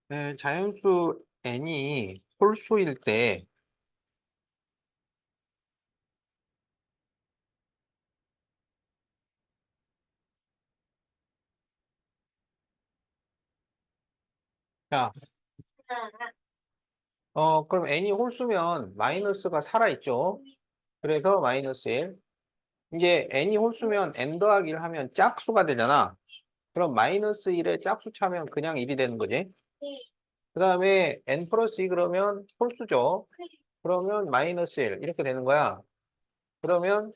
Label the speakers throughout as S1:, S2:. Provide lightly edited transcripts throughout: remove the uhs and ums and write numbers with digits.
S1: 네, 자연수 n이 홀수일 때, 자, 그럼 n이 홀수면 마이너스가 살아있죠? 그래서 마이너스 1. 이제 n이 홀수면 n 더하기 1 하면 짝수가 되잖아. 그럼 마이너스 1에 짝수 차면 그냥 1이 되는 거지. 그 다음에 n 플러스 2 그러면 홀수죠. 그러면 마이너스 1 이렇게 되는 거야. 그러면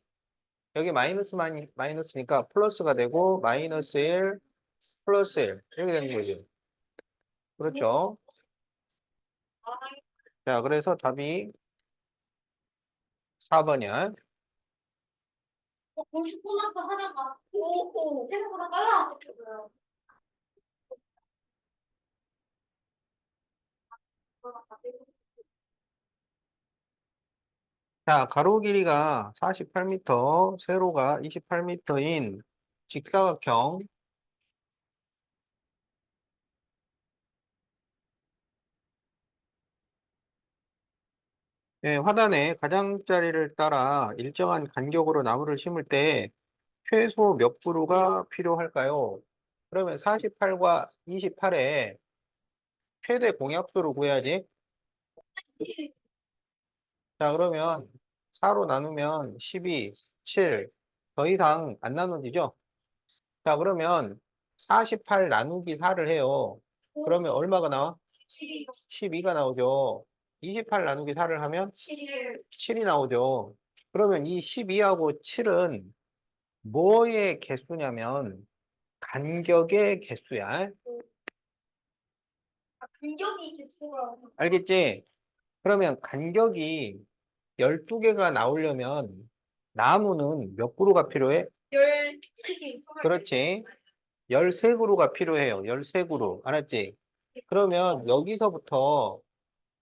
S1: 여기 마이너스니까 플러스가 되고 마이너스 1 플러스 1 이렇게 되는 거지. 그렇죠? 자, 그래서 답이 4번이야.
S2: 공식 끝났어 하다가 생각보다 빨라.
S1: 자, 가로 길이가 48m, 세로가 28m인 직사각형. 예, 화단의 가장자리를 따라 일정한 간격으로 나무를 심을 때 최소 몇 그루가 필요할까요? 그러면 48과 28에 최대 공약수를 구해야지. 자, 그러면 4로 나누면 12, 7. 더 이상 안 나눠지죠? 자, 그러면 48 나누기 4를 해요. 그러면 얼마가 나와? 12가 나오죠. 28 나누기 4를 하면 7이 나오죠. 그러면 이 12하고 7은 뭐의 개수냐면 간격의 개수야.
S2: 간격이 개수가
S1: 알겠지? 그러면 간격이 12개가 나오려면 나무는 몇 그루가 필요해?
S2: 13개.
S1: 그렇지. 13그루가 필요해요. 13그루. 알았지? 그러면 여기서부터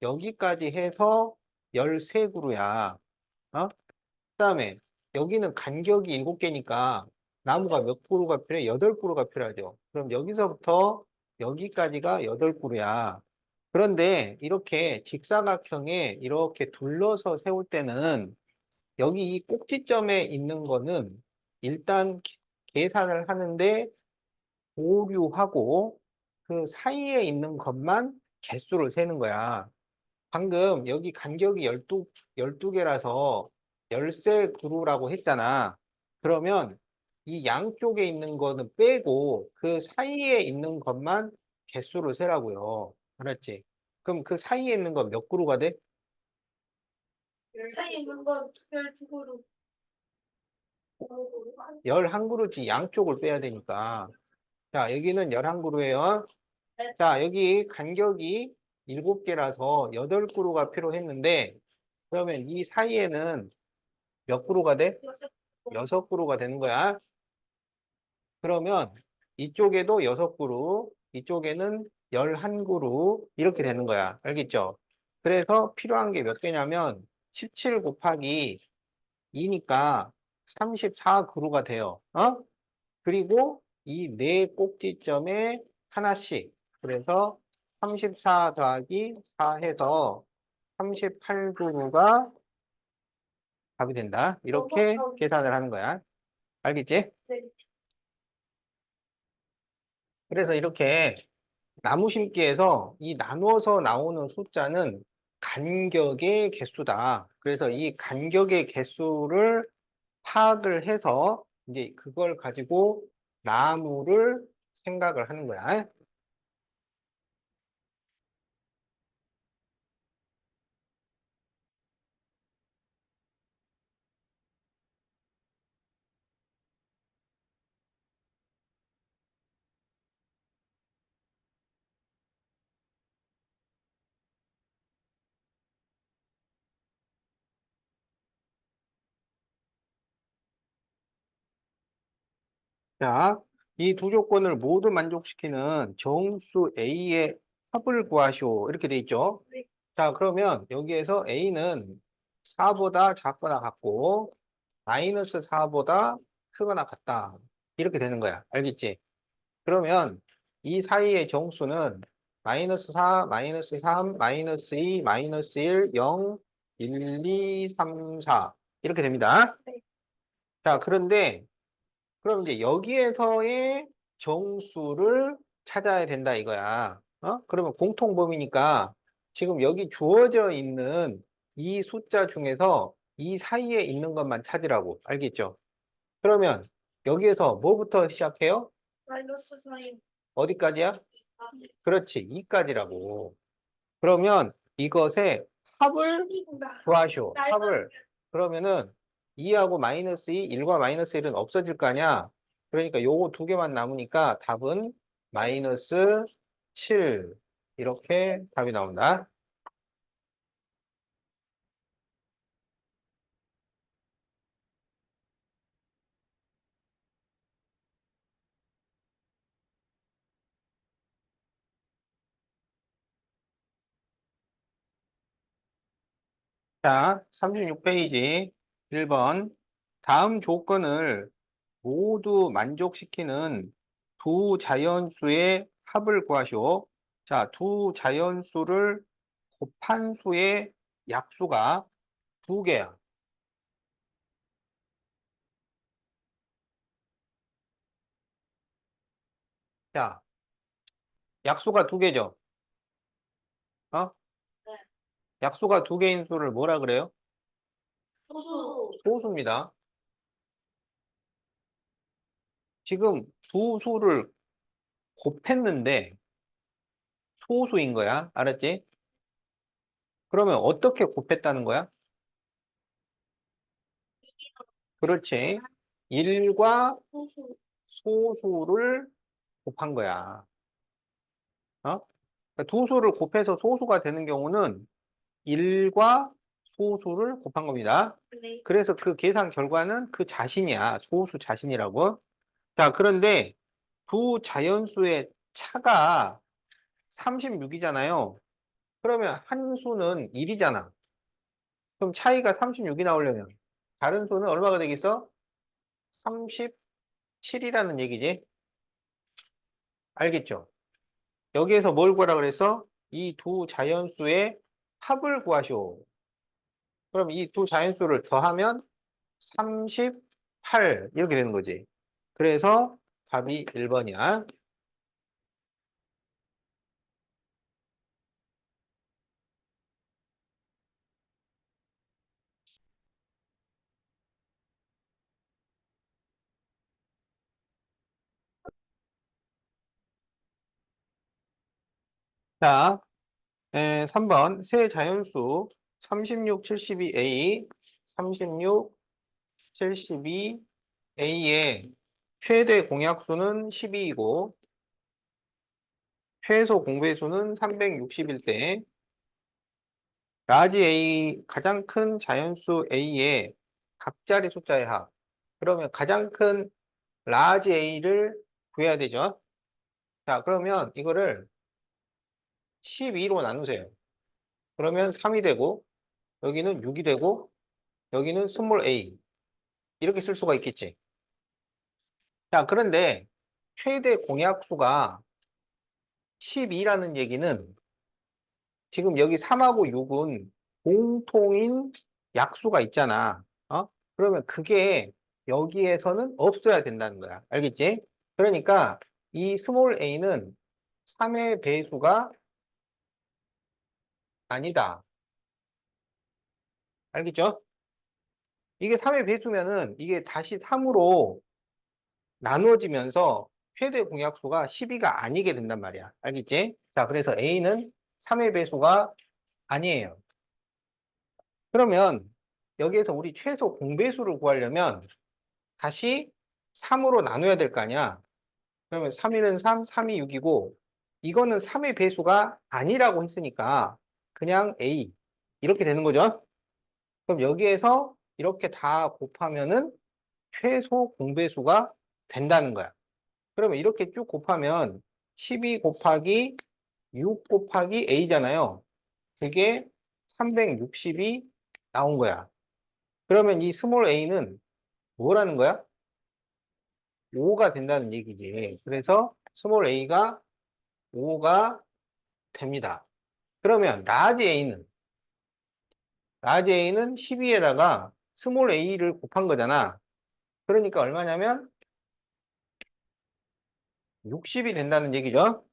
S1: 여기까지 해서 13그루야. 어? 그다음에 여기는 간격이 7개니까 나무가 몇 그루가 필요해? 8그루가 필요하죠. 그럼 여기서부터 여기까지가 8그루야. 그런데 이렇게 직사각형에 이렇게 둘러서 세울 때는 여기 이 꼭지점에 있는 거는 일단 계산을 하는데 보류하고 그 사이에 있는 것만 개수를 세는 거야. 방금 여기 간격이 12개라서 13그루라고 했잖아. 그러면 이 양쪽에 있는 거는 빼고 그 사이에 있는 것만 개수를 세라고요. 알았지? 그럼 그 사이에 있는 건 몇 그루가 돼?
S2: 사이에 있는 건 12그루.
S1: 11그루지 양쪽을 빼야 되니까. 자, 여기는 11그루예요. 자, 여기 간격이 7개라서 8그루가 필요했는데 그러면 이 사이에는 몇 그루가 돼? 6그루가 되는 거야. 그러면 이쪽에도 6그루, 이쪽에는 11그루 이렇게 되는 거야. 알겠죠? 그래서 필요한 게 몇 개냐면 17 곱하기 2니까 34그루가 돼요. 어? 그리고 이 네 꼭지점에 하나씩. 그래서 34 더하기 4 해서 38그루가 답이 된다. 이렇게 계산을 하는 거야. 알겠지?
S2: 네.
S1: 그래서 이렇게 나무 심기에서 이 나누어서 나오는 숫자는 간격의 개수다. 그래서 이 간격의 개수를 파악을 해서 이제 그걸 가지고 나무를 생각을 하는 거야. 자, 이 두 조건을 모두 만족시키는 정수 A의 합을 구하시오. 이렇게 돼 있죠.
S2: 네.
S1: 자, 그러면 여기에서 A는 4보다 작거나 같고, 마이너스 4보다 크거나 같다. 이렇게 되는 거야. 알겠지? 그러면 이 사이의 정수는 마이너스 4, 마이너스 3, 마이너스 2, 마이너스 1, 0, 1, 2, 3, 4 이렇게 됩니다.
S2: 네.
S1: 자, 그런데 그럼 이제 여기에서의 정수를 찾아야 된다 이거야. 그러면 공통범위니까 지금 여기 주어져 있는 이 숫자 중에서 이 사이에 있는 것만 찾으라고. 알겠죠? 그러면 여기에서 뭐부터 시작해요?
S2: 마이너스 사인.
S1: 어디까지야? 그렇지, 2까지라고. 그러면 이것의 합을 구하시오. 합을. 그러면은 2하고 마이너스 2, 1과 마이너스 1은 없어질 거 아니야? 그러니까 요거 두 개만 남으니까 답은 마이너스 7. 이렇게 답이 나온다. 자, 36페이지 1번. 다음 조건을 모두 만족시키는 두 자연수의 합을 구하시오. 자, 두 자연수를 곱한 수의 약수가 두 개야. 자, 약수가 두 개죠. 어?
S2: 네.
S1: 약수가 두 개인 수를 뭐라 그래요?
S2: 소수.
S1: 소수입니다. 지금 두 수를 곱했는데 소수인 거야. 알았지? 그러면 어떻게 곱했다는 거야? 그렇지. 1과
S2: 소수.
S1: 소수를 곱한 거야. 그러니까 두 수를 곱해서 소수가 되는 경우는 1과 소수를 곱한 겁니다.
S2: 네.
S1: 그래서 그 계산 결과는 그 자신이야. 소수 자신이라고. 자, 그런데 두 자연수의 차가 36이잖아요. 그러면 한 수는 1이잖아. 그럼 차이가 36이 나오려면 다른 수는 얼마가 되겠어? 37이라는 얘기지. 알겠죠? 여기에서 뭘 구하라 그랬어? 이 두 자연수의 합을 구하시오. 그럼 이 두 자연수를 더하면 38 이렇게 되는 거지. 그래서 답이 1번이야. 자, 3번 세 자연수 36, 72A, 36, 72A의 최대 공약수는 12이고 최소 공배수는 360일 때 라지 A 가장 큰 자연수 A의 각자리 숫자의 합. 그러면 가장 큰 라지 A를 구해야 되죠. 자, 그러면 이거를 12로 나누세요. 그러면 3이 되고 여기는 6이 되고 여기는 스몰 a 이렇게 쓸 수가 있겠지. 자, 그런데 최대 공약수가 12라는 얘기는 지금 여기 3하고 6은 공통인 약수가 있잖아. 그러면 그게 여기에서는 없어야 된다는 거야. 알겠지? 그러니까 이 스몰 a는 3의 배수가 아니다. 알겠죠? 이게 3의 배수면은 이게 다시 3으로 나누어지면서 최대 공약수가 12가 아니게 된단 말이야. 알겠지? 자, 그래서 A는 3의 배수가 아니에요. 그러면 여기에서 우리 최소 공배수를 구하려면 다시 3으로 나눠야 될 거 아니야. 그러면 3, 1은 3, 3이 6이고 이거는 3의 배수가 아니라고 했으니까 그냥 A 이렇게 되는 거죠. 그럼 여기에서 이렇게 다 곱하면은 최소 공배수가 된다는 거야. 그러면 이렇게 쭉 곱하면 12 곱하기 6 곱하기 A잖아요. 그게 360이 나온 거야. 그러면 이 스몰 a는 뭐라는 거야? 5가 된다는 얘기지. 그래서 스몰 a가 5가 됩니다. 그러면 라지 A는 12에다가 스몰 a를 곱한 거잖아. 그러니까 얼마냐면 60이 된다는 얘기죠.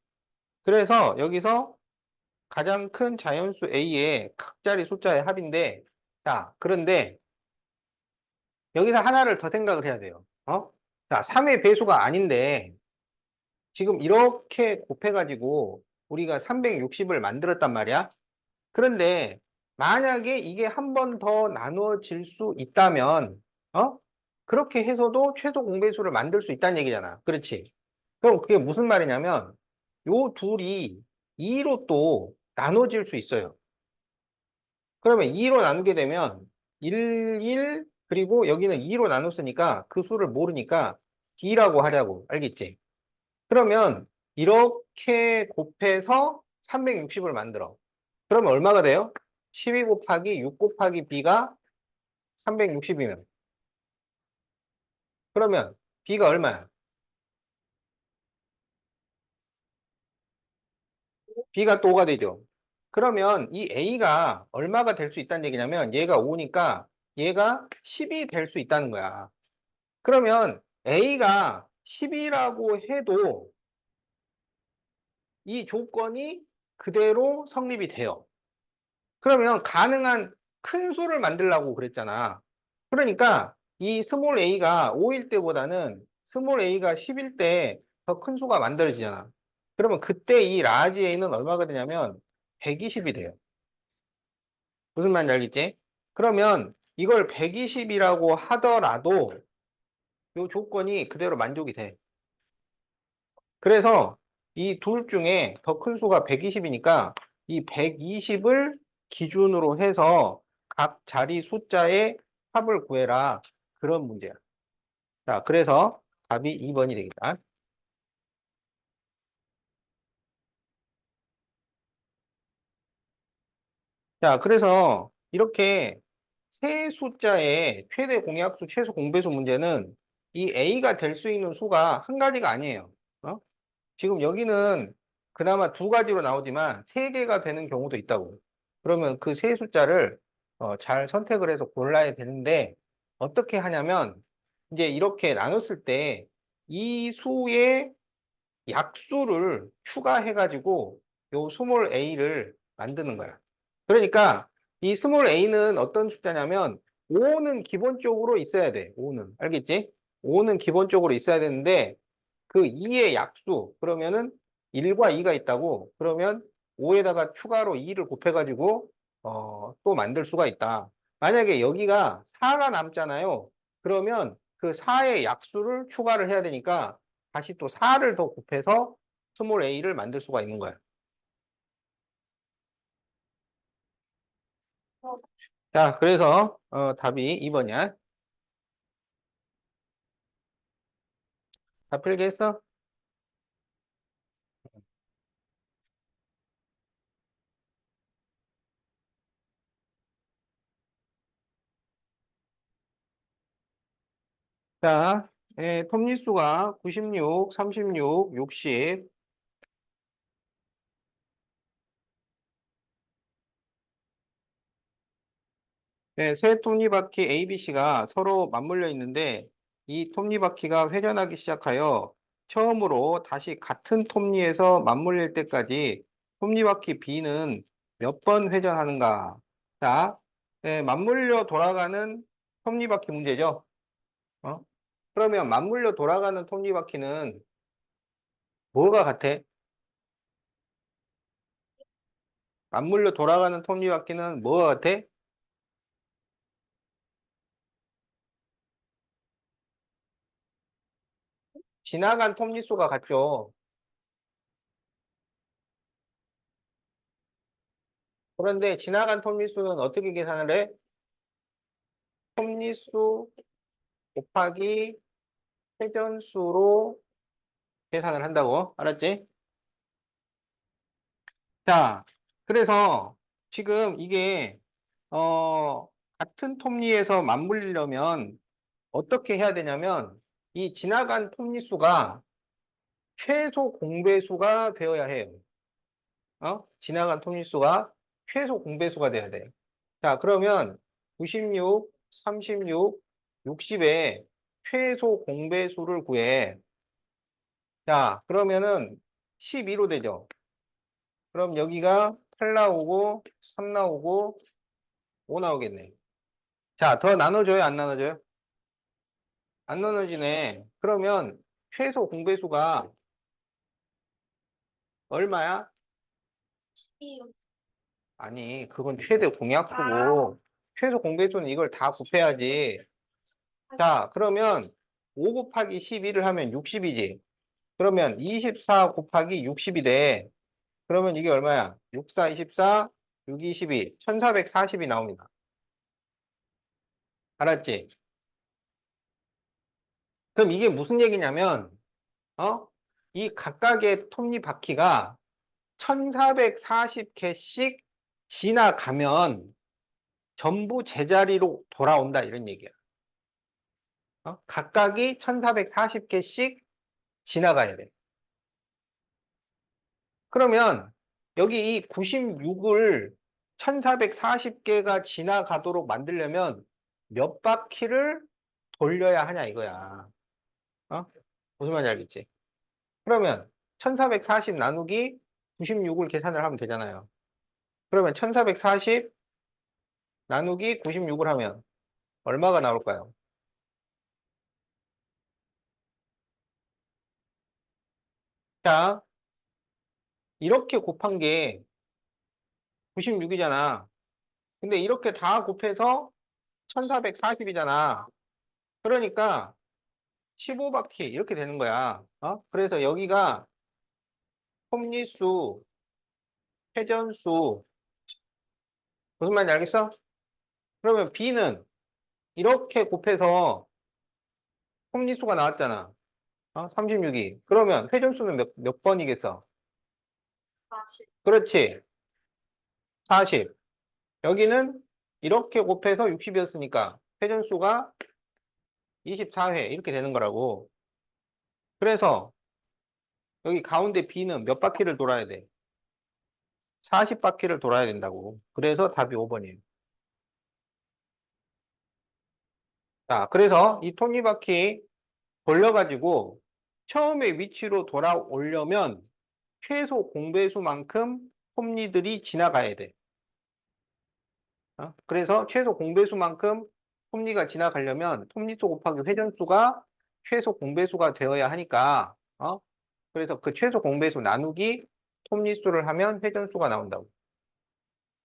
S1: 그래서 여기서 가장 큰 자연수 A의 각자리 숫자의 합인데, 자, 그런데 여기서 하나를 더 생각을 해야 돼요. 자, 3의 배수가 아닌데, 지금 이렇게 곱해가지고 우리가 360을 만들었단 말이야. 그런데 만약에 이게 한 번 더 나누어질 수 있다면, 어? 그렇게 해서도 최소 공배수를 만들 수 있다는 얘기잖아. 그렇지? 그럼 그게 무슨 말이냐면, 요 둘이 2로 또 나눠질 수 있어요. 그러면 2로 나누게 되면 1, 1, 그리고 여기는 2로 나눴으니까 그 수를 모르니까 B라고 하려고. 알겠지? 그러면 이렇게 곱해서 360을 만들어. 그러면 얼마가 돼요? 12 곱하기 6 곱하기 B가 360이면. 그러면 B가 얼마야? B가 또 5가 되죠. 그러면 이 A가 얼마가 될 수 있다는 얘기냐면 얘가 5니까 얘가 10이 될 수 있다는 거야. 그러면 A가 10이라고 해도 이 조건이 그대로 성립이 돼요. 그러면 가능한 큰 수를 만들라고 그랬잖아. 그러니까 이 스몰 a가 5일 때보다는 스몰 a가 10일 때 더 큰 수가 만들어지잖아. 그러면 그때 이 라지 a는 얼마가 되냐면 120이 돼요. 무슨 말인지 알겠지? 그러면 이걸 120이라고 하더라도 이 조건이 그대로 만족이 돼. 그래서 이 둘 중에 더 큰 수가 120이니까 이 120을 기준으로 해서 각 자리 숫자의 합을 구해라. 그런 문제야. 자, 그래서 답이 2번이 되겠다. 자, 그래서 이렇게 세 숫자의 최대 공약수, 최소 공배수 문제는 이 A가 될 수 있는 수가 한 가지가 아니에요. 어? 지금 여기는 그나마 두 가지로 나오지만 세 개가 되는 경우도 있다고. 그러면 그 세 숫자를 잘 선택을 해서 골라야 되는데 어떻게 하냐면 이제 이렇게 나눴을 때 이 수의 약수를 추가해가지고 요 스몰 a를 만드는 거야. 그러니까 이 스몰 a는 어떤 숫자냐면 5는 기본적으로 있어야 돼. 5는. 알겠지? 5는 기본적으로 있어야 되는데 그 2의 약수, 그러면은 1과 2가 있다고, 그러면 5에다가 추가로 2를 곱해가지고, 또 만들 수가 있다. 만약에 여기가 4가 남잖아요. 그러면 그 4의 약수를 추가를 해야 되니까 다시 또 4를 더 곱해서 스몰 a를 만들 수가 있는 거야. 자, 그래서, 답이 2번이야. 다 필기했어? 자, 톱니수가 96, 36, 60, 네, 새 톱니바퀴 ABC가 서로 맞물려 있는데 이 톱니바퀴가 회전하기 시작하여 처음으로 다시 같은 톱니에서 맞물릴 때까지 톱니바퀴 B는 몇 번 회전하는가? 자, 맞물려 돌아가는 톱니바퀴 문제죠. 어? 그러면 맞물려 돌아가는 톱니바퀴는 뭐가 같아? 맞물려 돌아가는 톱니바퀴는 뭐가 같아? 지나간 톱니수가 같죠. 그런데 지나간 톱니수는 어떻게 계산을 해? 톱니수 곱하기 회전수로 계산을 한다고. 알았지? 자, 그래서 지금 이게, 같은 톱니에서 맞물리려면 어떻게 해야 되냐면 이 지나간 톱니수가 최소 공배수가 되어야 해요. 지나간 톱니수가 최소 공배수가 돼야 돼. 자, 그러면 96, 36, 60의 최소 공배수를 구해. 자, 그러면은 12로 되죠. 그럼 여기가 8 나오고, 3 나오고, 5 나오겠네. 자, 더 나눠줘요? 안 나눠줘요? 안 나눠지네. 그러면 최소 공배수가 얼마야? 아니, 그건 최대 공약수고, 최소 공배수는 이걸 다 곱해야지. 자, 그러면 5 곱하기 12를 하면 60이지. 그러면 24 곱하기 60이 돼. 그러면 이게 얼마야? 6, 4, 24, 6, 22, 1440이 나옵니다. 알았지? 그럼 이게 무슨 얘기냐면, 어? 이 각각의 톱니바퀴가 1440개씩 지나가면 전부 제자리로 돌아온다 이런 얘기야. 각각이 1440개씩 지나가야 돼. 그러면 여기 이 96을 1440개가 지나가도록 만들려면 몇 바퀴를 돌려야 하냐 이거야. 어? 무슨 말인지 알겠지? 그러면 1440 나누기 96을 계산을 하면 되잖아요. 그러면 1440 나누기 96을 하면 얼마가 나올까요? 자, 이렇게 곱한 게 96이잖아. 근데 이렇게 다 곱해서 1440이잖아. 그러니까 15바퀴 이렇게 되는 거야. 그래서 여기가 톱니수, 회전수, 무슨 말인지 알겠어? 그러면 B는 이렇게 곱해서 톱니수가 나왔잖아. 36이. 그러면 회전수는 몇 번이겠어?
S2: 40.
S1: 그렇지. 40. 여기는 이렇게 곱해서 60이었으니까 회전수가 24회 이렇게 되는 거라고. 그래서 여기 가운데 B는 몇 바퀴를 돌아야 돼? 40바퀴를 돌아야 된다고. 그래서 답이 5번이에요. 자, 그래서 이 톱니바퀴 돌려가지고 처음에 위치로 돌아오려면 최소 공배수만큼 톱니들이 지나가야 돼. 그래서 최소 공배수만큼 톱니가 지나가려면 톱니수 곱하기 회전수가 최소 공배수가 되어야 하니까, 그래서 그 최소 공배수 나누기 톱니수를 하면 회전수가 나온다고.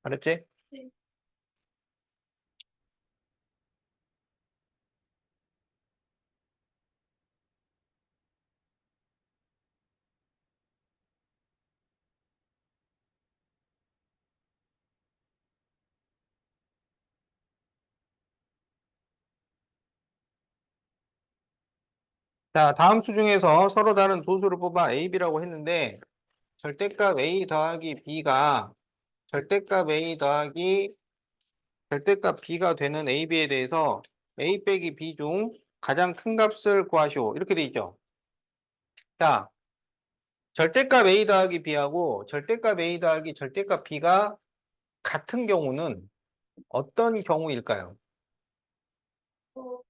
S1: 알았지?
S2: 네.
S1: 자, 다음 수 중에서 서로 다른 두 수를 뽑아 A, B라고 했는데 절대값 A 더하기 B가 절대값 A 더하기 절대값 B가 되는 A, B에 대해서 A 빼기 B 중 가장 큰 값을 구하시오. 이렇게 돼 있죠. 자, 절대값 A 더하기 B하고 절대값 A 더하기 절대값 B가 같은 경우는 어떤 경우일까요?
S2: 어,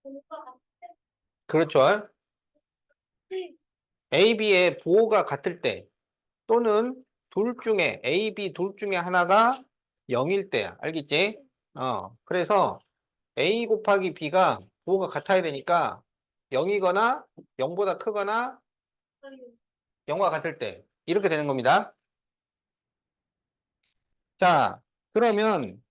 S2: 뭔가
S1: 그렇죠.
S2: 같이
S1: A, B의 부호가 같을 때 또는 둘 중에 A, B 둘 중에 하나가 0일 때야. 알겠지? 그래서 A 곱하기 B가 부호가 같아야 되니까 0이거나 0보다 크거나 0과 같을 때 이렇게 되는 겁니다. 자, 그러면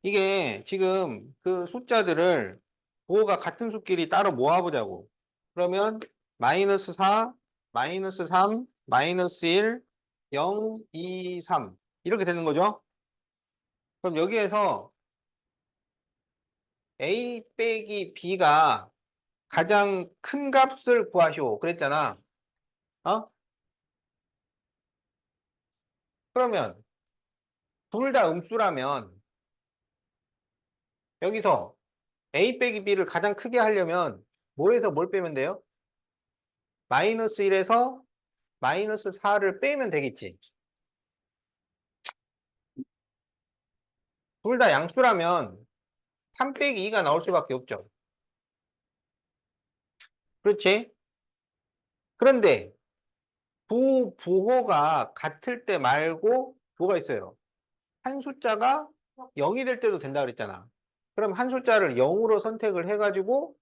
S1: 이게 지금 그 숫자들을 부호가 같은 수끼리 따로 모아보자고. 그러면 마이너스 4, 마이너스 3, 마이너스 1, 0, 2, 3 이렇게 되는 거죠. 그럼 여기에서 A 빼기 B가 가장 큰 값을 구하시오. 그랬잖아. 어? 그러면 둘 다 음수라면 여기서 A 빼기 B를 가장 크게 하려면 뭘에서 뭘 빼면 돼요? 마이너스 1에서 마이너스 4를 빼면 되겠지. 둘 다 양수라면 3 빼기 2가 나올 수밖에 없죠. 그렇지? 그런데 부호가 같을 때 말고 뭐가 있어요? 한 숫자가 0이 될 때도 된다 그랬잖아. 그럼 한 숫자를 0으로 선택을 해가지고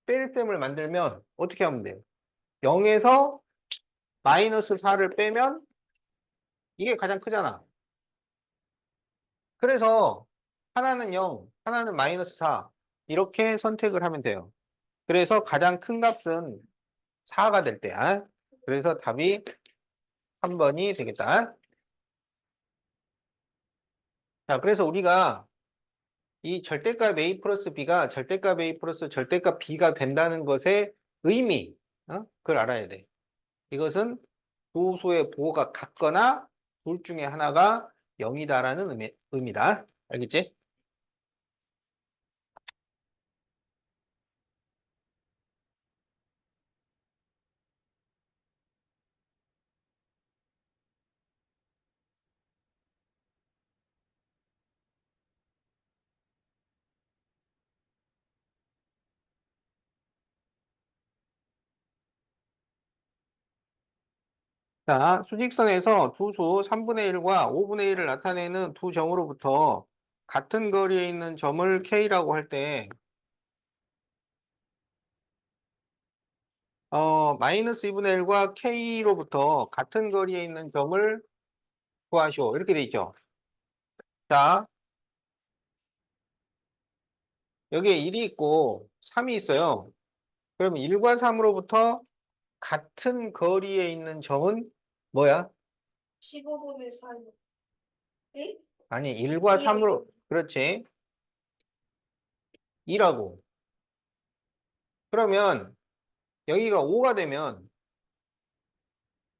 S1: 뺄셈을 만들면 어떻게 하면 돼? 0에서 마이너스 4를 빼면 이게 가장 크잖아. 그래서 하나는 0, 하나는 마이너스 4 이렇게 선택을 하면 돼요. 그래서 가장 큰 값은 4가 될 때야. 그래서 답이 3번이 되겠다. 자, 그래서 우리가 이 절대값 A 플러스 B가 절대값 A 플러스 절대값 B가 된다는 것의 의미, 그걸 알아야 돼. 이것은 두 수의 부호가 같거나 둘 중에 하나가 0이다라는 의미다. 알겠지? 자, 수직선에서 두 수 3분의 1과 5분의 1을 나타내는 두 점으로부터 같은 거리에 있는 점을 K라고 할 때, 마이너스 2분의 1과 K로부터 같은 거리에 있는 점을 구하시오. 이렇게 돼 있죠. 자, 여기에 1이 있고 3이 있어요. 그러면 1과 3으로부터 같은 거리에 있는 점은 뭐야?
S2: 15분의 4. 네?
S1: 아니, 1과 3으로, 그렇지. 2라고. 그러면 여기가 5가 되면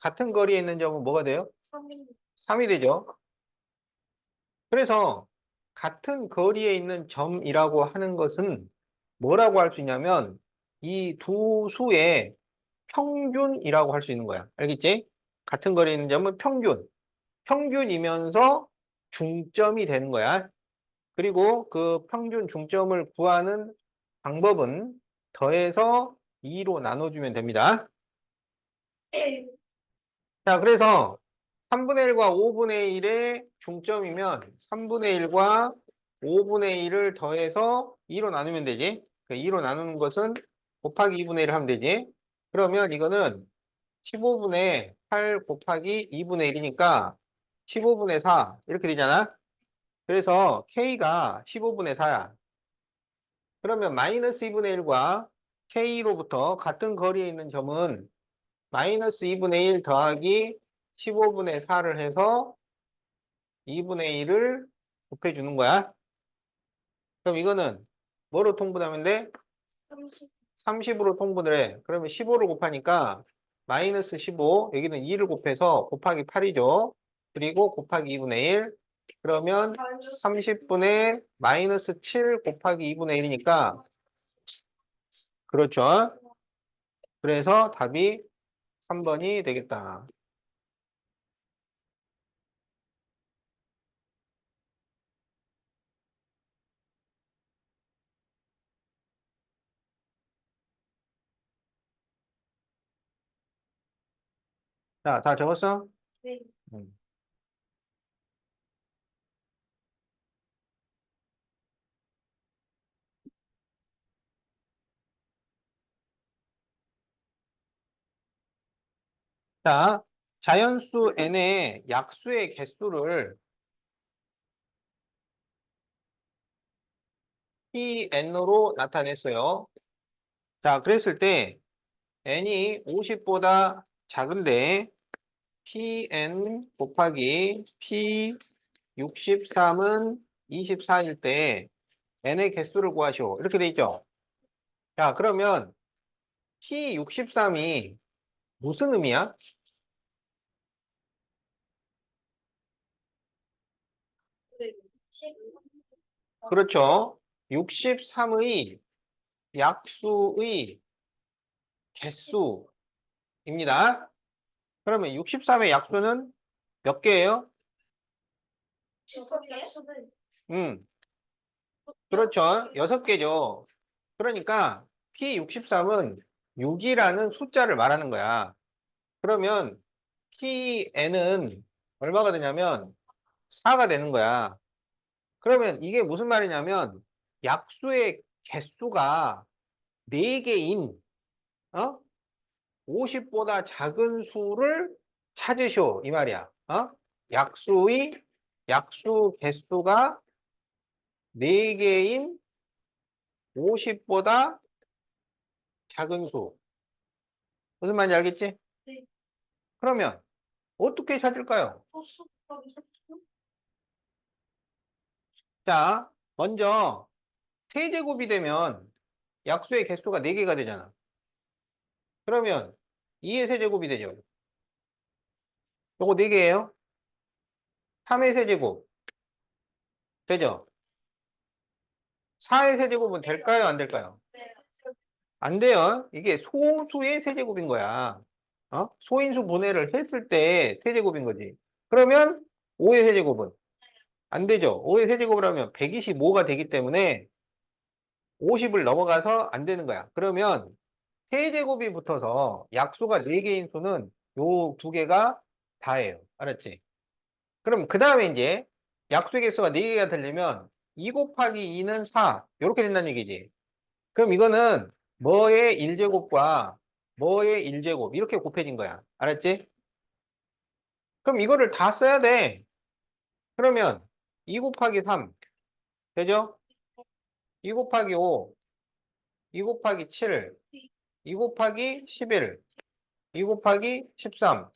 S1: 같은 거리에 있는 점은 뭐가 돼요?
S2: 3인
S1: 3이 되죠. 그래서 같은 거리에 있는 점이라고 하는 것은 뭐라고 할 수 있냐면 이 두 수의 평균이라고 할 수 있는 거야. 알겠지? 같은 거리에 있는 점은 평균. 평균이면서 중점이 되는 거야. 그리고 그 평균 중점을 구하는 방법은 더해서 2로 나눠주면 됩니다. 자, 그래서 3분의 1과 5분의 1의 중점이면 3분의 1과 5분의 1을 더해서 2로 나누면 되지. 그 2로 나누는 것은 곱하기 2분의 1을 하면 되지. 그러면 이거는 15분의 8 곱하기 2분의 1이니까 15분의 4 이렇게 되잖아. 그래서 K가 15분의 4야. 그러면 마이너스 2분의 1과 K로부터 같은 거리에 있는 점은 마이너스 2분의 1 더하기 15분의 4를 해서 2분의 1을 곱해주는 거야. 그럼 이거는 뭐로 통분하면 돼?
S2: 30.
S1: 30으로 통분을 해. 그러면 15를 곱하니까 마이너스 15, 여기는 2를 곱해서 곱하기 8이죠. 그리고 곱하기 2분의 1. 그러면 30분의 마이너스 7 곱하기 2분의 1이니까, 그렇죠. 그래서 답이 3번이 되겠다. 자, 다 적었어?
S2: 네.
S1: 음. 자, 자연수 n의 약수의 개수를 pn으로 나타냈어요. 자, 그랬을 때 n이 50보다 작은데 pn 곱하기 p 63은 24일 때 n의 개수를 구하시오. 이렇게 돼 있죠. 자, 그러면 p 63이 무슨 의미야?
S2: 네. 10.
S1: 그렇죠. 63의 약수의 개수입니다. 그러면 63의 약수는 몇 개예요?
S2: 6개의 수는
S1: 그렇죠. 6개죠. 그러니까 P63은 6이라는 숫자를 말하는 거야. 그러면 PN은 얼마가 되냐면 4가 되는 거야. 그러면 이게 무슨 말이냐면 약수의 개수가 4개인 50보다 작은 수를 찾으시오 이 말이야. 약수 개수가 4개인 50보다 작은 수. 무슨 말인지 알겠지?
S2: 네.
S1: 그러면 어떻게 찾을까요?
S2: 소수 곱하기 소수?
S1: 자, 먼저 세제곱이 되면 약수의 개수가 4개가 되잖아. 그러면 2의 세제곱이 되죠. 요거 4개예요. 3의 세제곱 되죠. 4의 세제곱은 될까요? 안 될까요?
S2: 네.
S1: 안 돼요. 이게 소수의 세제곱인 거야. 소인수 분해를 했을 때 세제곱인 거지. 그러면 5의 세제곱은 안 되죠. 5의 세제곱을 하면 125가 되기 때문에 50을 넘어가서 안 되는 거야. 그러면 세제곱이 붙어서 약수가 4개인 수는 요 2개가 다예요. 알았지? 그럼 그 다음에 이제 약수의 개수가 4개가 되려면 2 곱하기 2는 4 이렇게 된다는 얘기지. 그럼 이거는 뭐의 1제곱과 뭐의 1제곱 이렇게 곱해진 거야. 알았지? 그럼 이거를 다 써야 돼. 그러면 2 곱하기 3 되죠? 2 곱하기 5, 2 곱하기 7, 2 곱하기 11, 2 곱하기 13,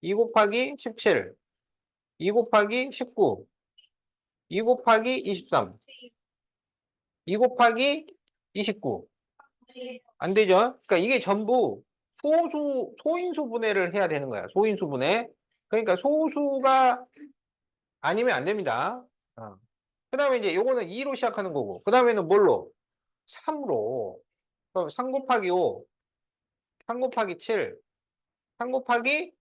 S1: 2 곱하기 17, 2 곱하기 19, 2 곱하기 23, 2 곱하기 29.
S2: 네.
S1: 안 되죠? 그러니까 이게 전부 소인수 분해를 해야 되는 거야. 소인수 분해. 그러니까 소수가 아니면 안 됩니다. 그 다음에 이제 요거는 2로 시작하는 거고. 그 다음에는 뭘로? 3으로. 그럼 3 곱하기 5, 3 곱하기 7, 3 곱하기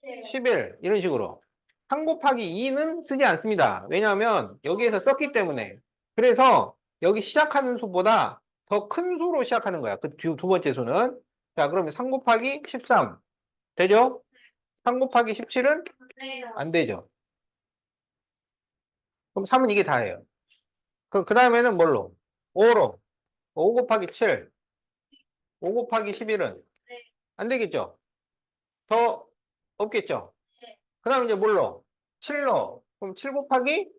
S2: 네.
S1: 11. 이런 식으로. 3 곱하기 2는 쓰지 않습니다. 왜냐하면 여기에서 썼기 때문에. 그래서 여기 시작하는 수보다 더 큰 수로 시작하는 거야. 그 두 번째 수는. 자, 그러면 3 곱하기 13. 되죠? 3 곱하기 17은
S2: 네.
S1: 안 되죠. 그럼 3은 이게 다예요. 그 다음에는 뭘로? 5로. 5 곱하기 7, 5 곱하기 11은
S2: 네.
S1: 안 되겠죠? 더 없겠죠?
S2: 네.
S1: 그 다음 이제 뭘로? 7로. 그럼 7 곱하기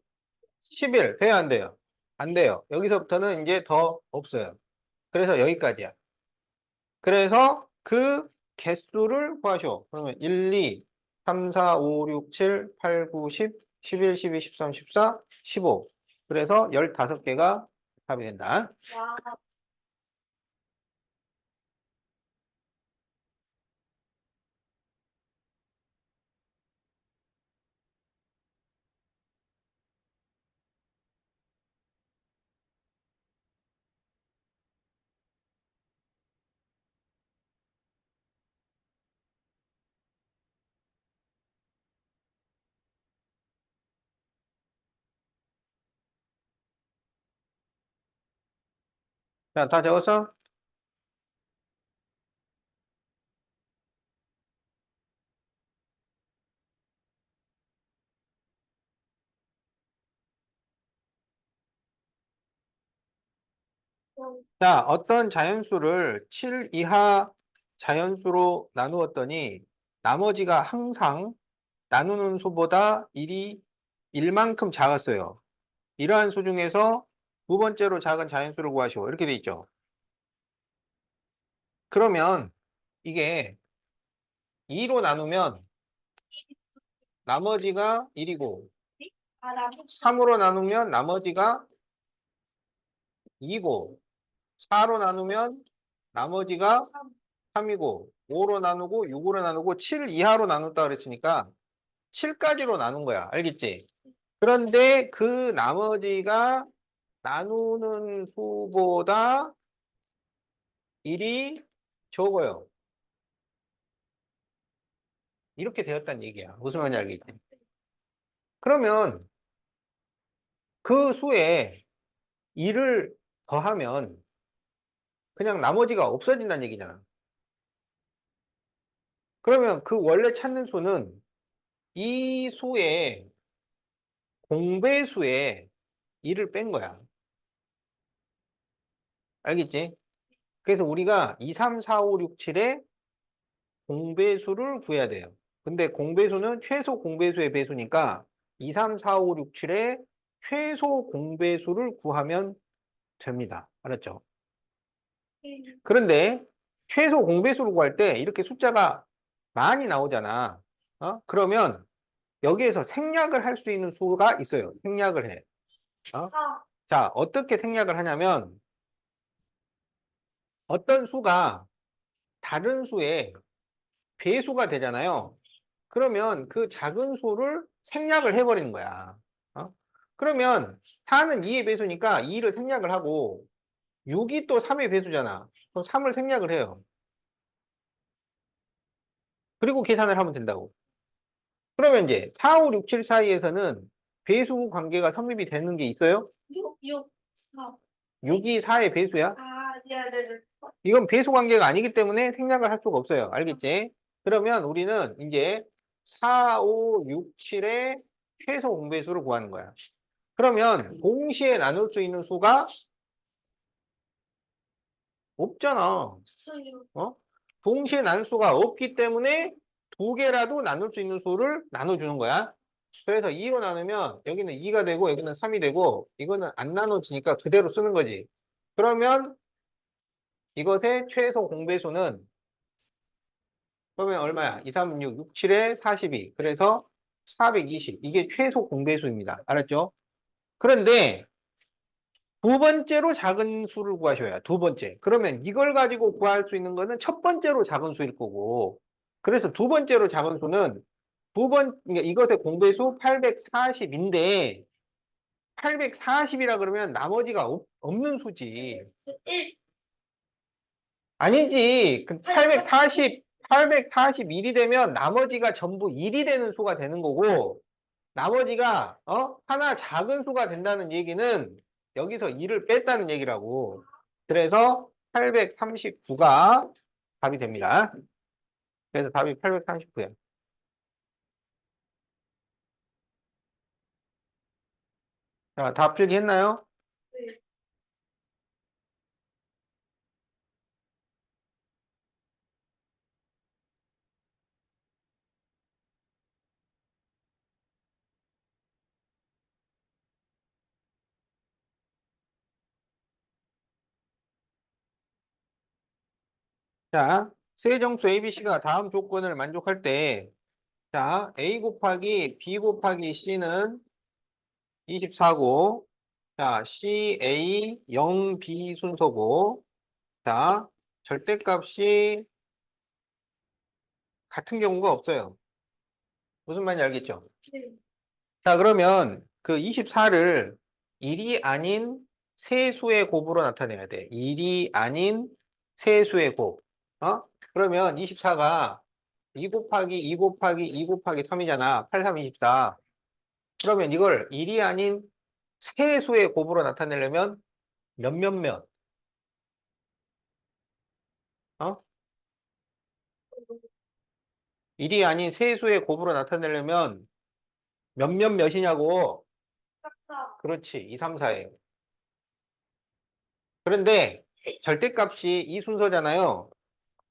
S1: 11 돼요, 안 돼요? 안 돼요. 여기서부터는 이제 더 없어요. 그래서 여기까지야. 그래서 그 개수를 구하셔. 그러면 1, 2, 3, 4, 5, 6, 7, 8, 9, 10, 11, 12, 13, 14, 15. 그래서 15개가 답이 된다.
S2: 와.
S1: 자, 다 적었어? 자, 어떤 자연수를 7 이하 자연수로 나누었더니 나머지가 항상 나누는 수보다 1이 1만큼 작았어요. 이러한 수 중에서 두 번째로 작은 자연수를 구하시오. 이렇게 돼 있죠. 그러면 이게 2로 나누면 나머지가 1이고
S2: 아, 나도
S1: 3으로 나누면 나머지가 2고 4로 나누면 나머지가 3이고 5로 나누고 6으로 나누고 7 이하로 나눴다 그랬으니까 7까지로 나눈 거야. 알겠지? 그런데 그 나머지가 나누는 수보다 1이 적어요. 이렇게 되었다는 얘기야. 무슨 말인지 알겠지? 그러면 그 수에 2를 더하면 그냥 나머지가 없어진다는 얘기잖아. 그러면 그 원래 찾는 수는 이 수의 공배수에 2를 뺀 거야. 알겠지? 그래서 우리가 2, 3, 4, 5, 6, 7의 공배수를 구해야 돼요. 근데 공배수는 최소 공배수의 배수니까 2, 3, 4, 5, 6, 7의 최소 공배수를 구하면 됩니다. 알았죠? 그런데 최소 공배수를 구할 때 이렇게 숫자가 많이 나오잖아. 그러면 여기에서 생략을 할 수 있는 수가 있어요. 생략을 해. 어?
S2: 아,
S1: 자, 어떻게 생략을 하냐면 어떤 수가 다른 수의 배수가 되잖아요. 그러면 그 작은 수를 생략을 해버리는 거야. 어? 그러면 4는 2의 배수니까 2를 생략을 하고 6이 또 3의 배수잖아. 그럼 3을 생략을 해요. 그리고 계산을 하면 된다고. 그러면 이제 4, 5, 6, 7 사이에서는 배수 관계가 성립이 되는 게 있어요?
S2: 6, 4.
S1: 6이 4의 배수야?
S2: 아, 네, 네, 네.
S1: 이건 배수 관계가 아니기 때문에 생략을 할 수가 없어요. 알겠지? 그러면 우리는 이제 4, 5, 6, 7의 최소 공배수를 구하는 거야. 그러면 동시에 나눌 수 있는 수가 없잖아.
S2: 없어요.
S1: 어? 동시에 나눌 수가 없기 때문에 두 개라도 나눌 수 있는 수를 나눠주는 거야. 그래서 2로 나누면 여기는 2가 되고 여기는 3이 되고 이거는 안 나눠지니까 그대로 쓰는 거지. 그러면 이것의 최소 공배수는 그러면 얼마야? 2, 3, 6, 6, 7에 42. 그래서 420. 이게 최소 공배수입니다. 알았죠? 그런데 두 번째로 작은 수를 구하셔야 두 번째. 그러면 이걸 가지고 구할 수 있는 거는 첫 번째로 작은 수일 거고. 그래서 두 번째로 작은 수는 그러니까 이것의 공배수 840인데 840이라 그러면 나머지가 없는 수지.
S2: 1,
S1: 아니지. 841이 되면 나머지가 전부 1이 되는 수가 되는 거고, 나머지가, 하나 작은 수가 된다는 얘기는 여기서 2를 뺐다는 얘기라고. 그래서 839가 답이 됩니다. 그래서 답이 839야. 자, 답 필기했나요?
S2: 네.
S1: 자, 세정수 ABC가 다음 조건을 만족할 때, 자, A 곱하기 B 곱하기 C는 24고, 자, CA 0B 순서고, 자, 절대값이 같은 경우가 없어요. 무슨 말인지 알겠죠?
S2: 네.
S1: 자, 그러면 그 24를 1이 아닌 세수의 곱으로 나타내야 돼. 1이 아닌 세수의 곱. 그러면 24가 2 곱하기 2 곱하기 2 곱하기 3이잖아. 8, 3, 24. 그러면 이걸 1이 아닌 세수의 곱으로 나타내려면 몇, 몇, 몇. 어? 1이 아닌 세수의 곱으로 나타내려면 몇, 몇, 몇이냐고.
S2: 4,
S1: 그렇지. 2, 3, 4예요. 그런데 절대값이 이 순서잖아요.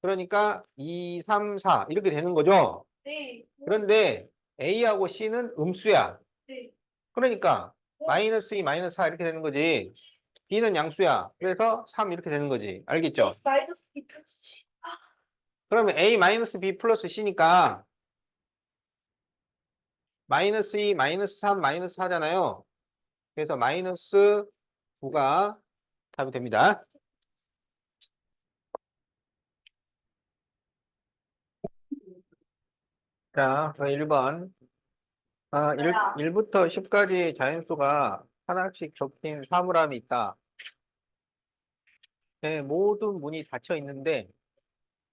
S1: 그러니까 2, 3, 4 이렇게 되는 거죠.
S2: 네.
S1: 그런데 A하고 C는 음수야.
S2: 네.
S1: 그러니까 마이너스 2, 마이너스 4 이렇게 되는 거지. B는 양수야. 그래서 3 이렇게 되는 거지. 알겠죠?
S2: 마이너스 2 플러스.
S1: 그러면 A 마이너스 B 플러스 C니까 마이너스 2, 마이너스 3, 마이너스 4잖아요. 그래서 마이너스 9가 답이 됩니다. 자, 1번. 1부터 10까지 자연수가 하나씩 적힌 사물함이 있다. 네, 모든 문이 닫혀 있는데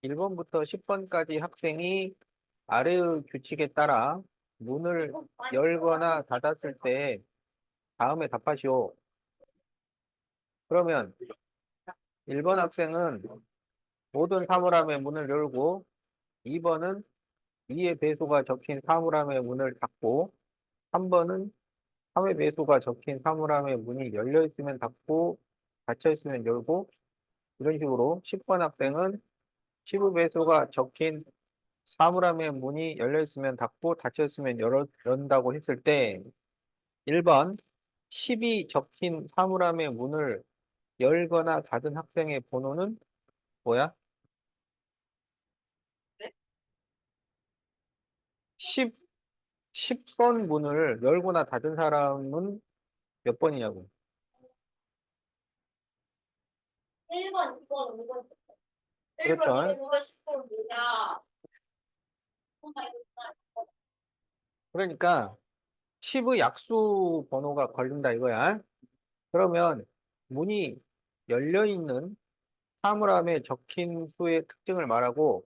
S1: 1번부터 10번까지 학생이 아래의 규칙에 따라 문을 열거나 닫았을 때 다음에 답하시오. 그러면 1번 학생은 모든 사물함의 문을 열고 2번은 2의 배수가 적힌 사물함의 문을 닫고 3번은 3의 배수가 적힌 사물함의 문이 열려 있으면 닫고 닫혀 있으면 열고 이런 식으로 10번 학생은 10의 배수가 적힌 사물함의 문이 열려 있으면 닫고 닫혀 있으면 연다고 했을 때 1번 10이 적힌 사물함의 문을 열거나 닫은 학생의 번호는 뭐야? 10, 10번 문을 열거나 닫은 사람은 몇 번이냐고.
S2: 1번, 2번, 5번. 1번,
S1: 그렇죠.
S2: 2번, 5번, 10번 뭐야?
S1: 그러니까 10의 약수 번호가 걸린다 이거야. 그러면 문이 열려 있는 사물함에 적힌 수의 특징을 말하고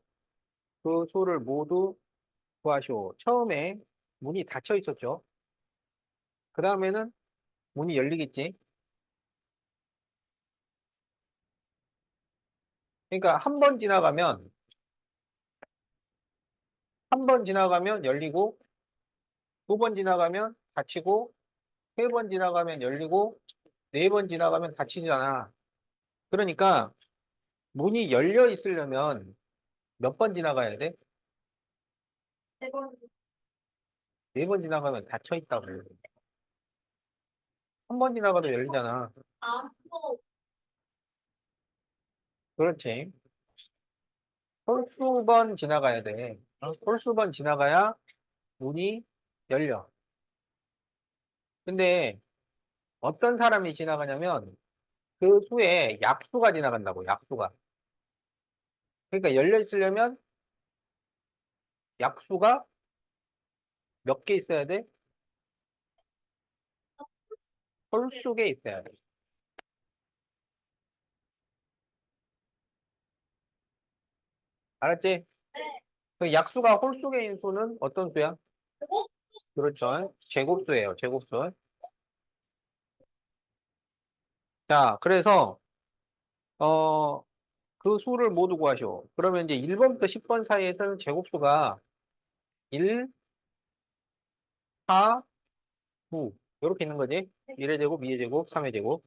S1: 그 수를 모두 구하시오. 처음에 문이 닫혀 있었죠. 그 다음에는 문이 열리겠지. 그러니까 한 번 지나가면 열리고 2번 지나가면 닫히고 3번 지나가면 열리고 4번 지나가면 닫히잖아. 그러니까 문이 열려 있으려면 몇 번 지나가야 돼?
S2: 1번,
S1: 4번 지나가면 닫혀 있다고. 한 번 지나가도 열리잖아.
S2: 아, 또
S1: 그렇지. 홀수 번 지나가야 돼. 홀수 번 지나가야 문이 열려. 근데 어떤 사람이 지나가냐면 그 수에 약수가 지나간다고, 약수가. 그러니까 열려 있으려면 약수가 몇 개 있어야 돼? 홀수 개 있어야 돼. 알았지?
S2: 네.
S1: 그 약수가 홀수 개인 수는 어떤 수야?
S2: 그리고
S1: 그렇죠. 제곱수예요, 제곱수. 자, 그래서 그 수를 모두 구하시오. 그러면 이제 1번부터 10번 사이에서는 제곱수가 1, 4, 9 이렇게 있는 거지. 1의 제곱, 2의 제곱, 3의 제곱.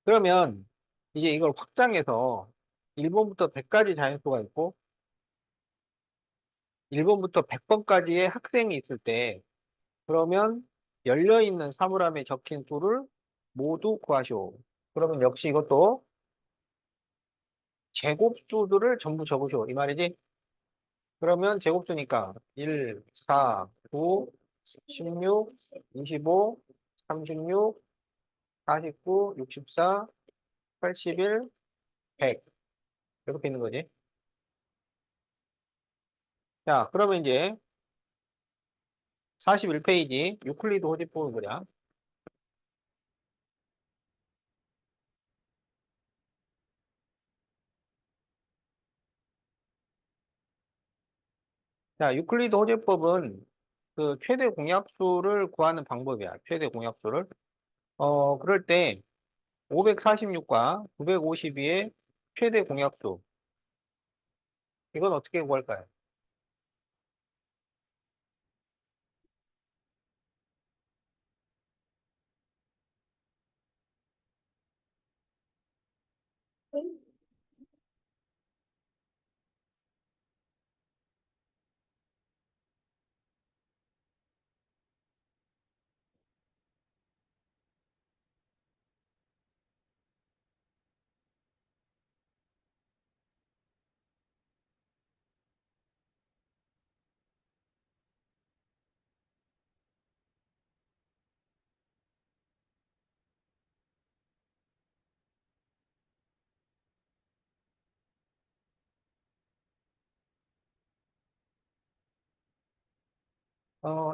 S1: 그러면 이제 이걸 확장해서 1번부터 100까지 자연수가 있고 1번부터 100번까지의 학생이 있을 때 그러면 열려있는 사물함에 적힌 수를 모두 구하시오. 그러면 역시 이것도 제곱수들을 전부 적으시오. 이 말이지? 그러면 제곱수니까 1, 4, 9, 16, 25, 36, 49, 64, 81, 100 이렇게 있는 거지. 자, 그러면 이제 41페이지 유클리드 호집법을 보자. 자, 유클리드 호집법은 그 최대 공약수를 구하는 방법이야. 최대 공약수를. 그럴 때 546과 952의 최대 공약수. 이건 어떻게 구할까요?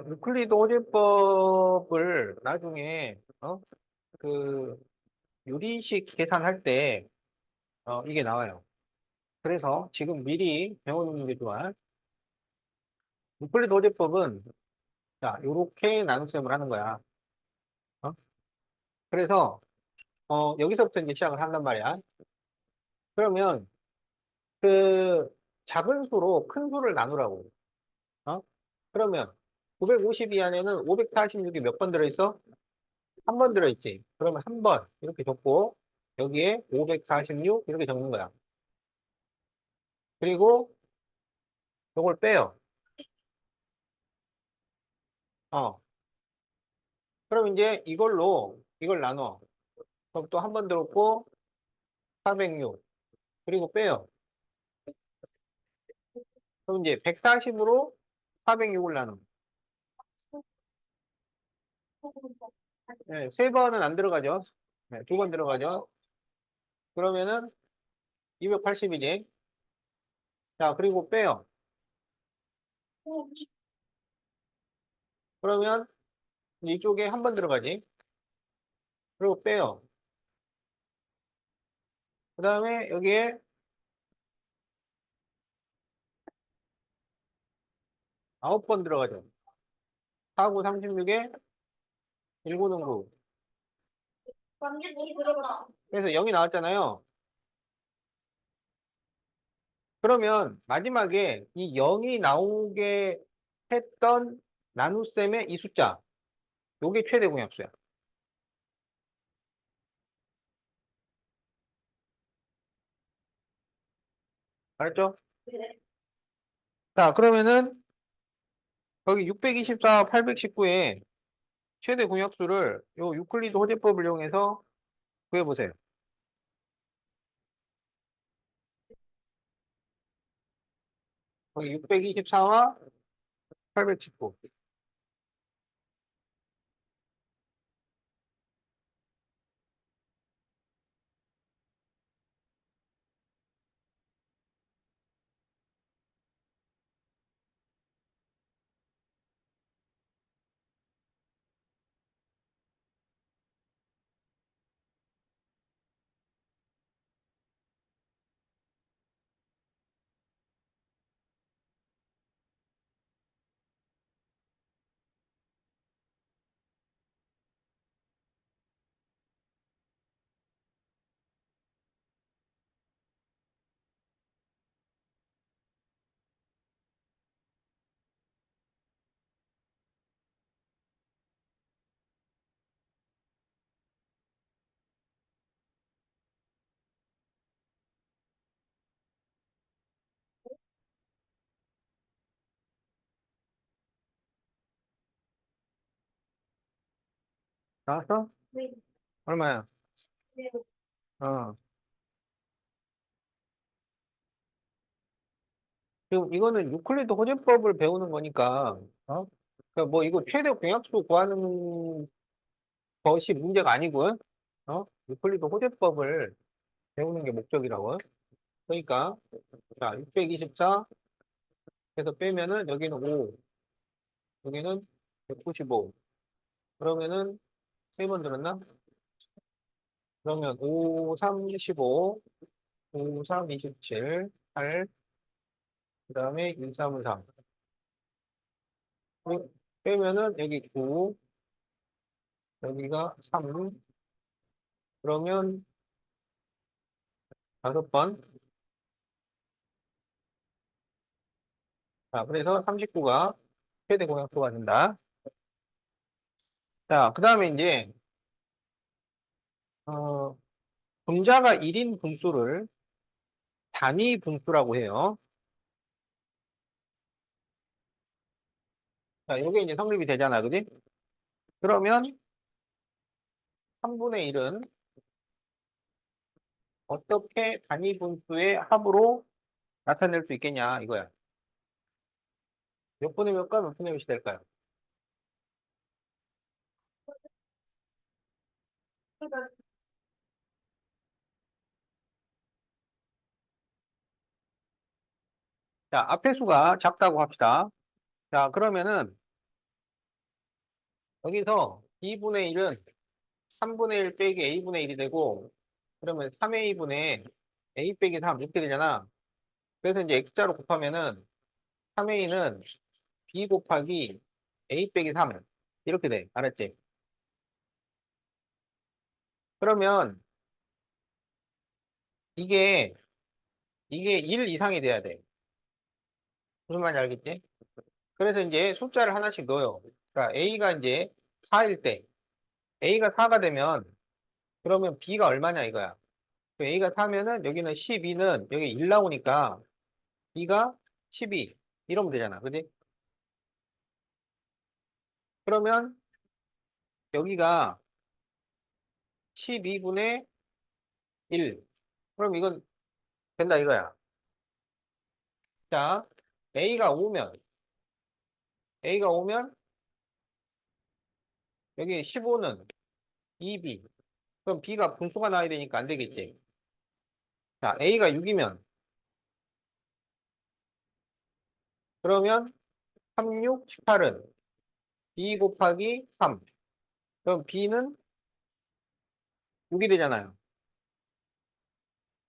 S1: 유클리드 호집법을 나중에, 그, 유리식 계산할 때, 이게 나와요. 그래서 지금 미리 배워놓는 게 좋아. 유클리드 호재법은 자, 요렇게 나눗셈을 하는 거야. 어? 그래서 여기서부터 이제 시작을 한단 말이야. 그러면 그 작은 수로 큰 수를 나누라고. 어? 그러면 952 안에는 546이 몇 번 들어있어? 한 번 들어있지. 그러면 한 번 이렇게 적고 여기에 546 이렇게 적는 거야. 그리고 요걸 빼요. 어. 그럼 이제 이걸로 이걸 나눠. 그럼 또 한 번 들었고 406 그리고 빼요. 그럼 이제 140으로 406을 나눠. 네, 세 번은 안 들어가죠. 네, 두 번 들어가죠. 그러면은 280이지. 자, 그리고 빼요. 그러면 이쪽에 한 번 들어가지. 그리고 빼요. 그 다음에 여기에 9번 들어가죠. 4구 36에 1구는 9.
S2: 완전 이 들어가.
S1: 그래서 0이 나왔잖아요. 그러면 마지막에 이 0이 나오게 했던 나눗셈의 이 숫자. 요게 최대 공약수야. 알았죠?
S2: 그래.
S1: 자, 그러면은 여기 624, 819에 최대 공약수를 요 유클리드 호재법을 이용해서 구해보세요. 여기 624와 819. 나왔어?
S2: 네.
S1: 얼마야?
S2: 네.
S1: 어. 지금 이거는 유클리드 호재법을 배우는 거니까, 그러니까 뭐 이거 최대 공약수 구하는 것이 문제가 아니고, 유클리드 호재법을 배우는 게 목적이라고. 그러니까, 자, 624 해서 빼면은 여기는 5, 여기는 195. 그러면은 세 번 들었나? 그러면 5, 3, 15, 5, 3, 27, 8, 그 다음에 1, 3, 3. 빼면은 여기 9, 여기가 3, 그러면 5번. 자, 그래서 39가 최대 공약수가 된다. 자, 그 다음에 이제, 어, 분자가 1인 분수를 단위 분수라고 해요. 자, 요게 이제 성립이 되잖아, 그지? 그러면 3분의 1은 어떻게 단위 분수의 합으로 나타낼 수 있겠냐, 이거야. 몇 분의 몇과 몇 분의 몇이 될까요?
S2: 그러니까
S1: 자, 앞에 수가 작다고 합시다. 자, 그러면은 여기서 2분의 1은 3분의 1 빼기 A분의 1이 되고, 그러면 3A분의 A 빼기 3 이렇게 되잖아. 그래서 이제 X자로 곱하면은 3A는 B 곱하기 A 빼기 3 이렇게 돼. 알았지? 그러면 이게 1 이상이 돼야 돼. 무슨 말인지 알겠지? 그래서 이제 숫자를 하나씩 넣어요. 그러니까 A가 이제 4일 때 A가 4가 되면 그러면 B가 얼마냐 이거야. 그 A가 4면은 여기는 12는 여기 1 나오니까 B가 12 이러면 되잖아. 그지? 그러면 여기가 12분의 1. 그럼 이건 된다 이거야. 자, A가 오면 여기 15는 2B. 그럼 B가 분수가 나와야 되니까 안 되겠지. 자, A가 6이면 그러면 3, 6, 18은 B 곱하기 3. 그럼 B는 6이 되잖아요.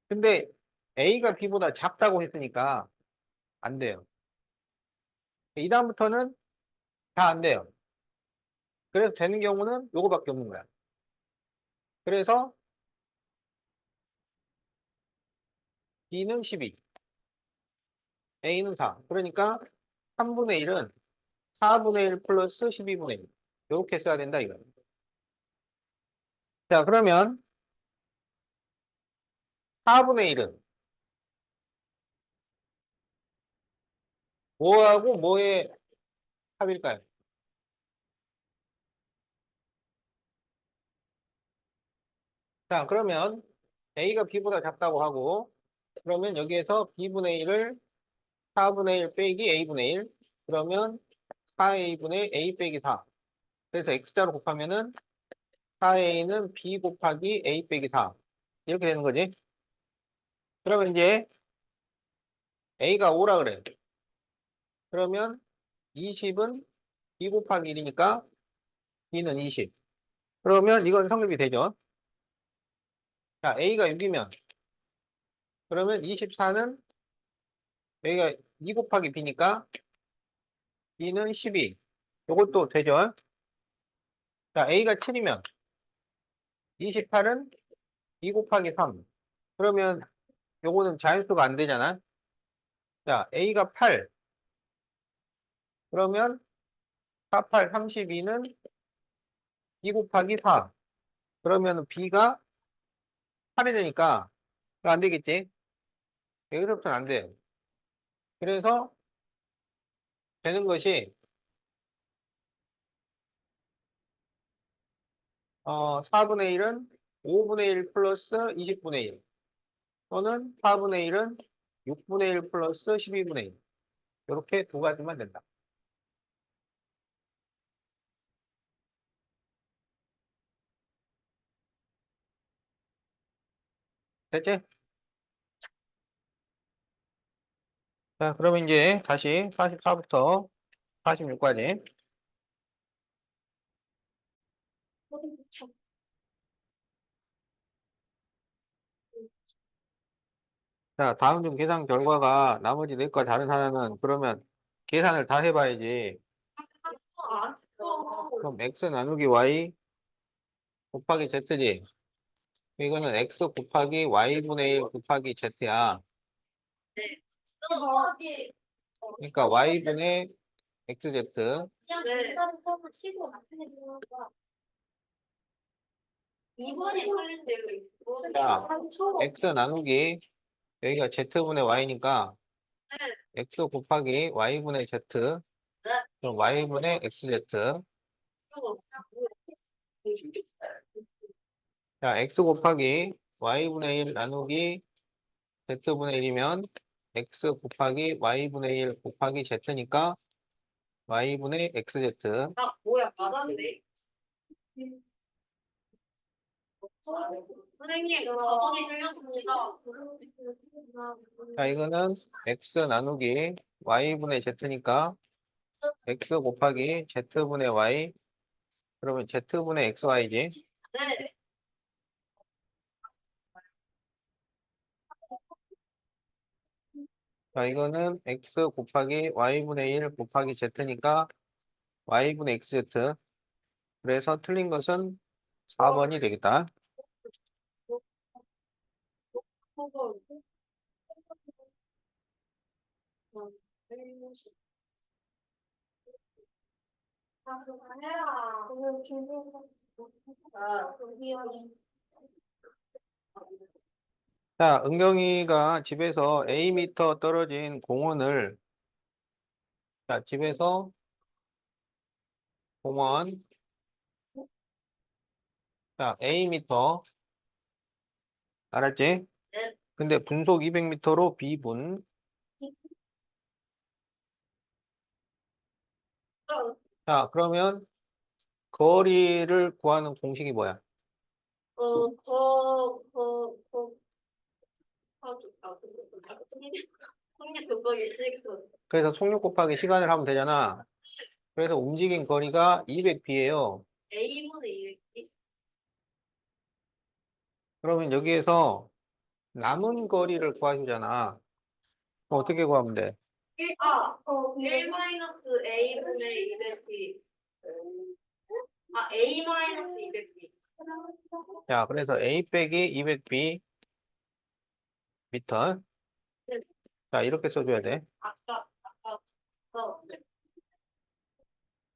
S1: 근데 A가 B보다 작다고 했으니까 안 돼요. 이 다음부터는 다 안 돼요. 그래서 되는 경우는 요거밖에 없는 거야. 그래서 B는 12, A는 4. 그러니까 3분의 1은 4분의 1 플러스 12분의 1. 이렇게 써야 된다 이거야. 자, 그러면 4분의 1은 뭐하고 뭐의 합일까요? 자, 그러면 A가 B보다 작다고 하고 그러면 여기에서 B분의 1을 4분의 1 빼기 A분의 1. 그러면 4A분의 A 빼기 4. 그래서 X자로 곱하면은 4A는 B 곱하기 A 빼기 4. 이렇게 되는 거지. 그러면 이제 A가 5라 그래. 그러면 20은 B 곱하기 1이니까 B는 20. 그러면 이건 성립이 되죠. 자, A가 6이면 그러면 24는 A가 2 곱하기 B니까 B는 12. 이것도 되죠. 자, A가 7이면 28은 2 곱하기 3. 그러면 요거는 자연수가 안 되잖아. 자, A가 8. 그러면 4, 8, 32는 2 곱하기 4. 그러면 B가 8이 되니까 이거 안 되겠지? 여기서부터는 안 돼. 그래서 되는 것이 4분의 1은 5분의 1 플러스 20분의 1 또는 4분의 1은 6분의 1 플러스 12분의 1 이렇게 두 가지만 된다. 됐지? 자, 그러면 이제 다시 44부터 46까지. 자, 다음 중 계산 결과가 나머지 넷과 다른 하나는 그러면 계산을 다 해봐야지. 그럼 x 나누기 y 곱하기 z지. 이거는 x 곱하기 y분의 1 곱하기 z야. 그러니까 y분의 xz.
S2: 그냥 문자를 써서 치고 나중에 들어가. 2번이 틀린데요.
S1: 자,
S2: 3초.
S1: x 나누기 여기가 z분의 y니까 x 곱하기 y분의 z. 그럼 y분의 xz. 자, x 곱하기 y분의 1 나누기 z분의 1이면 x 곱하기 y분의 1 곱하기 z니까 y분의 xz.
S2: 아, 뭐야, 맞았네. 선생님, 저번에 틀렸습니다.
S1: 자, 이거는 x 나누기 y분의 z니까 x 곱하기 z분의 y. 그러면 z분의 xy지.
S2: 네.
S1: 자, 이거는 x 곱하기 y분의 1 곱하기 z니까 y분의 xz. 그래서 틀린 것은 4번이 되겠다.
S2: 아, 그거 해라. 오늘 김도 아,
S1: 자, 은경이가 집에서 A미터 떨어진 공원을, 자, 집에서 공원, 자, A미터, 알았지?
S2: 네.
S1: 근데 분속 200m로 B분. 자, 그러면 거리를 구하는 공식이 뭐야?
S2: 성립 교복이 싫고.
S1: 그래서 속력 곱하기 시간을 하면 되잖아. 그래서 움직인 거리가 200b예요.
S2: A분의 200.
S1: 그러면 여기에서 남은 거리를 구하시잖아. 그럼 어떻게 구하면 돼?
S2: 1 마이너스 A분의 200B. 아, A 마이너스 200B.
S1: 자, 그래서 A 빼기 200b 미터.
S2: 네.
S1: 자, 이렇게 써줘야 돼.
S2: 아까